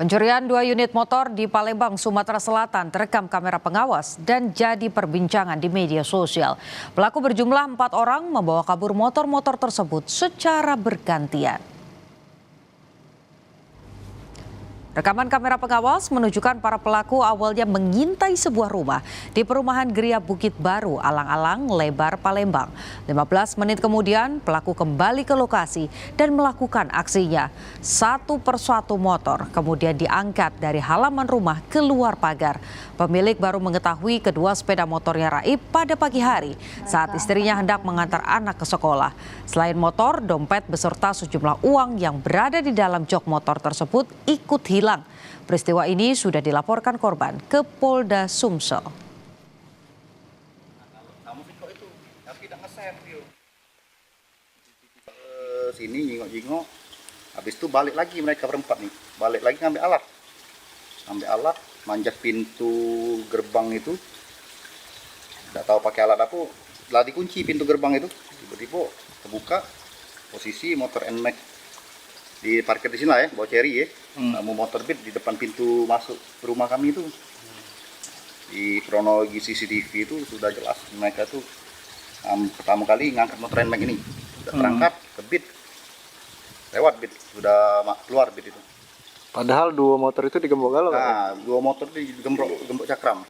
Pencurian 2 unit motor di Palembang, Sumatera Selatan terekam kamera pengawas dan jadi perbincangan di media sosial. Pelaku berjumlah 4 orang membawa kabur motor-motor tersebut secara bergantian. Rekaman kamera pengawas menunjukkan para pelaku awalnya mengintai sebuah rumah di perumahan Geria Bukit Baru, Alang-Alang, Lebar, Palembang. 15 menit kemudian pelaku kembali ke lokasi dan melakukan aksinya. Satu persatu motor kemudian diangkat dari halaman rumah keluar pagar. Pemilik baru mengetahui kedua sepeda motornya raib pada pagi hari saat istrinya hendak mengantar anak ke sekolah. Selain motor, dompet beserta sejumlah uang yang berada di dalam jok motor tersebut ikut hilang. Peristiwa ini sudah dilaporkan korban ke Polda Sumsel. Sini jingok-jingok, habis itu balik lagi mereka berempat nih, balik lagi ngambil alat, manjat pintu gerbang itu, nggak tahu pakai alat apa, telah dikunci pintu gerbang itu, tiba-tiba terbuka, posisi motor NMAX di parkir di sini lah ya, bawa cherry ya, mau motor Beat di depan pintu masuk rumah kami itu, di kronologi CCTV itu sudah jelas mereka tuh pertama kali ngangkat motor NMAX ini, sudah terangkat ke Beat. Lewat Beat, sudah keluar Beat itu. Padahal 2 motor itu digembok galau. Nah, 2 motor digembok cakram.